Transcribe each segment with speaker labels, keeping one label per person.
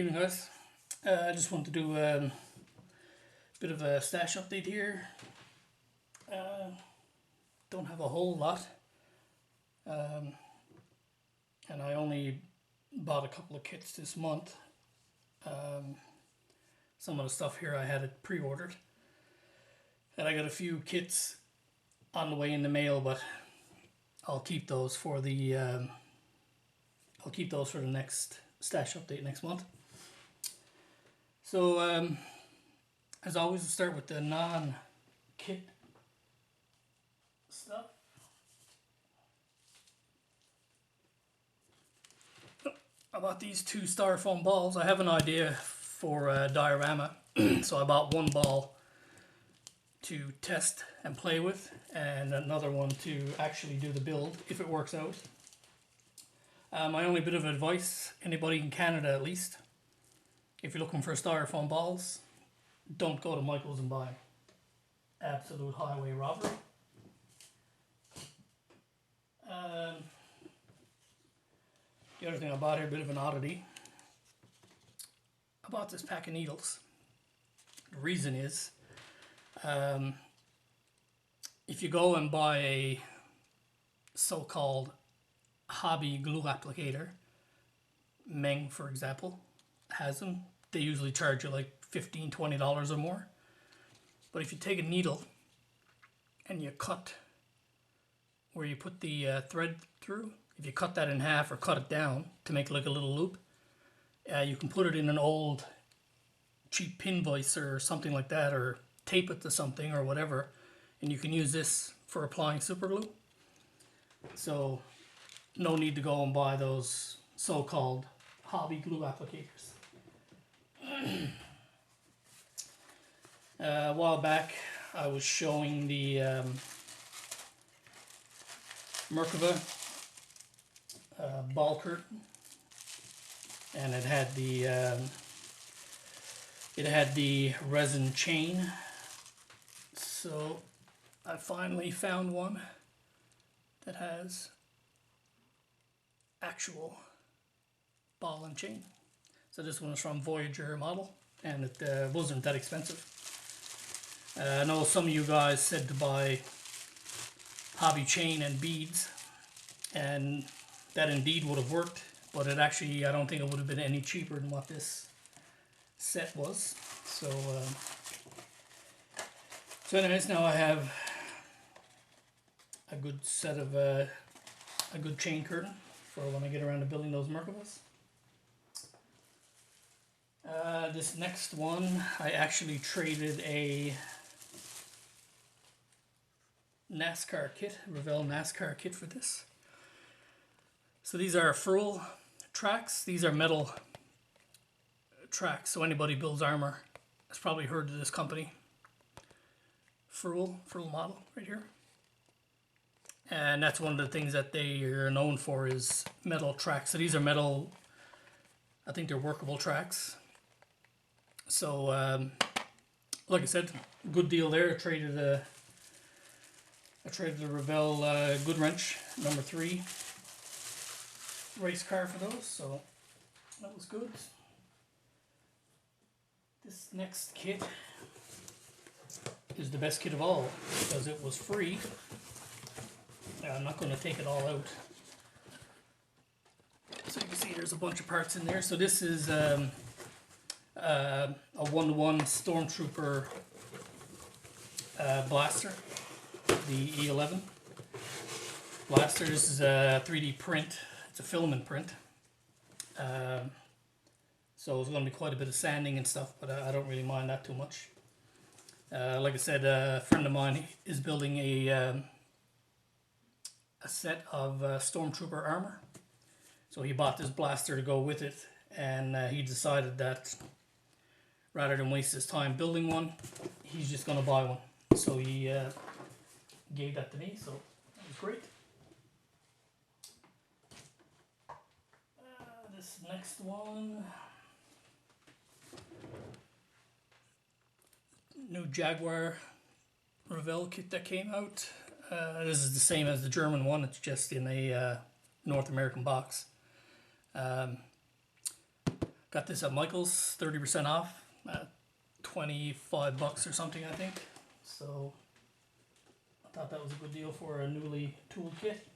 Speaker 1: Evening, guys. I just want to do a bit of a stash update here. Don't have a whole lot, and I only bought a couple of kits this month. Some of the stuff here I had it pre-ordered, and I got a few kits on the way in the mail, but I'll keep those for the next stash update next month. So, as always, we'll start with the non-kit stuff. I bought these two styrofoam balls. I have an idea for a diorama, so I bought one ball to test and play with, and another one to actually do the build if it works out. My only bit of advice, anybody in Canada at least, if you're looking for styrofoam balls, don't go to Michael's and buy. Absolute highway robbery. The other thing I bought here, a bit of an oddity. I bought this pack of needles. The reason is, if you go and buy a so-called hobby glue applicator, Meng for example has them, they usually charge you like $15-20 or more. But if you take a needle and you cut where you put the thread through, if you cut that in half or cut it down to make like a little loop, you can put it in an old cheap pin vise or something like that, or tape it to something or whatever, and you can use this for applying super glue. So no need to go and buy those so-called hobby glue applicators. A while back I was showing the Merkava ball curtain, and it had the resin chain. So I finally found one that has actual ball and chain. So this one is from Voyager model, and it wasn't that expensive. I know some of you guys said to buy hobby chain and beads, and that indeed would have worked, but it actually, I don't think it would have been any cheaper than what this set was. So anyways, now I have a good set of a good chain curtain for when I get around to building those Merkavas. This next one, I actually traded a NASCAR kit, Revel NASCAR kit for this. So these are Furl tracks. These are metal tracks, so anybody builds armor has probably heard of this company. Furl model right here. And that's one of the things that they are known for, is metal tracks. So these are metal, I think they're workable tracks. So like I said, good deal there. I traded the Revel Good Wrench number 3 race car for those, so that was good. This next kit is the best kit of all because it was free. I'm not going to take it all out. So you can see there's a bunch of parts in there. So this is a 1-to-1 Stormtrooper Blaster, the E11 Blaster. This is a 3D print. It's a filament print. So it's going to be quite a bit of sanding and stuff, but I don't really mind that too much. Like I said, a friend of mine is building a set of Stormtrooper armor. So he bought this blaster to go with it, and he decided that rather than waste his time building one, he's just going to buy one. So he gave that to me, so that was great. This next one, new Jaguar Revel kit that came out. This is the same as the German one, it's just in a North American box. Got this at Michael's, 30% off, 25 bucks or something, I think. So I thought that was a good deal for a newly tooled kit.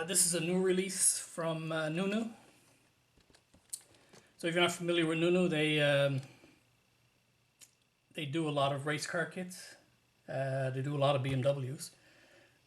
Speaker 1: This is a new release from Nunu. So if you're not familiar with Nunu, they do a lot of race car kits. They do a lot of BMWs,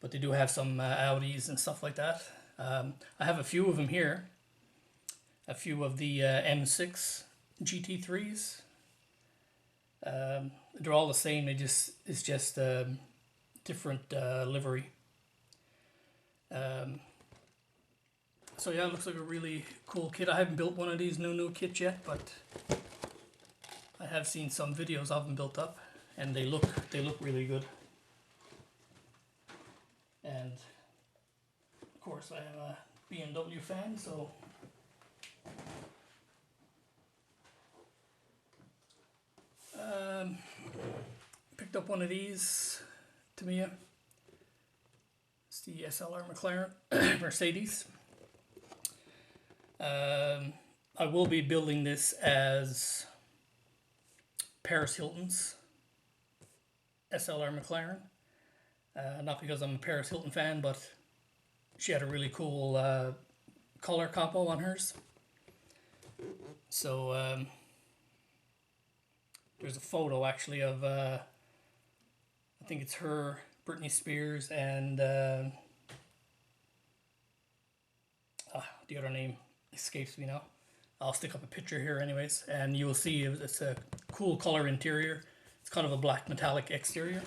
Speaker 1: but they do have some Audis and stuff like that. I have a few of them here. A few of the M6 GT3s. They're all the same. It's just different livery. So yeah, it looks like a really cool kit. I haven't built one of these Nunu kits yet, but I have seen some videos of them built up, and they look really good. And of course, I am a BMW fan, so picked up one of these, Tamiya. It's the SLR McLaren Mercedes. I will be building this as Paris Hilton's SLR McLaren. Not because I'm a Paris Hilton fan, but she had a really cool color compo on hers. So there's a photo actually of I think it's her, Britney Spears, and the other name escapes me now. I'll stick up a picture here anyways, and you will see it's a cool color interior. It's kind of a black metallic exterior.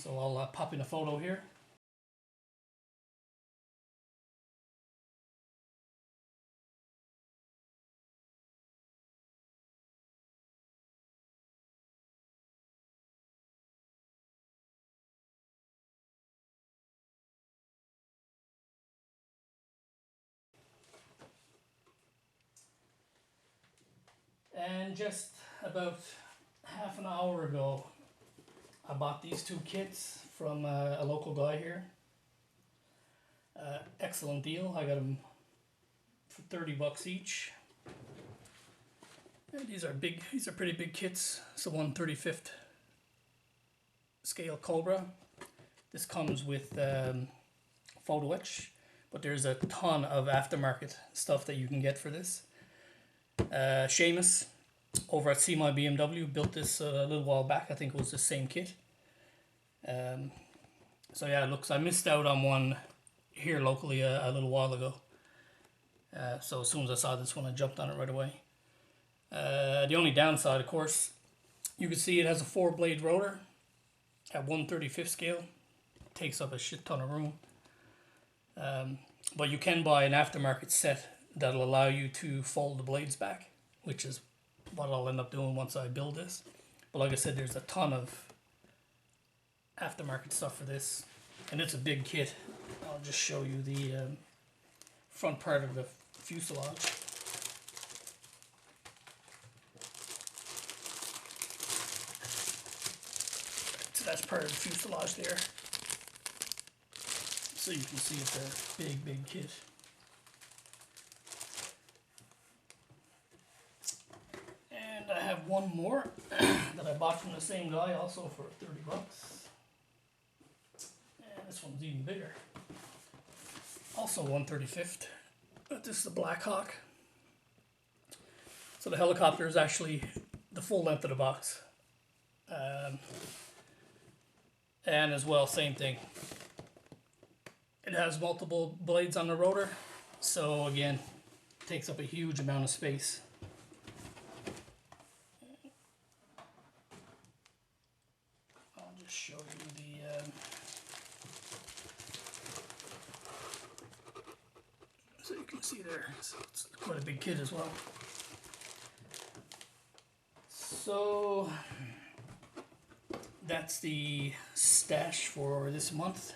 Speaker 1: So I'll pop in a photo here. And just about half an hour ago, I bought these two kits from a local guy here. Excellent deal. I got them for 30 bucks each. And these are big. These are pretty big kits. It's a 1/35th scale Cobra. This comes with photo etch, but there's a ton of aftermarket stuff that you can get for this. Seamus over at See My BMW built this a little while back. I think it was the same kit. So yeah, it looks. I missed out on one here locally a little while ago. So as soon as I saw this one, I jumped on it right away. The only downside, of course, you can see it has a 4-blade rotor at 1/35th scale. It takes up a shit ton of room. But you can buy an aftermarket set that'll allow you to fold the blades back, which is what I'll end up doing once I build this. But like I said, there's a ton of aftermarket stuff for this, and it's a big kit. I'll just show you the front part of the fuselage. So that's part of the fuselage there. So you can see it's a big kit. And I have one more that I bought from the same guy, also for 30 bucks. And this one's even bigger. Also 1/35th, but this is the Blackhawk. So the helicopter is actually the full length of the box. And as well, same thing. It has multiple blades on the rotor, so again, it takes up a huge amount of space. I'll just show you the so you can see there. So it's quite a big kit as well. So that's the stash for this month.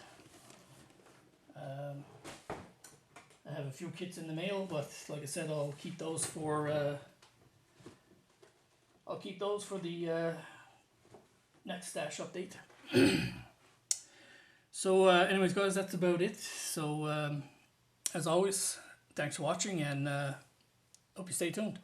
Speaker 1: I have a few kits in the mail, but like I said, I'll keep those for the next stash update. So anyways guys, that's about it. So As always, thanks for watching, and hope you stay tuned.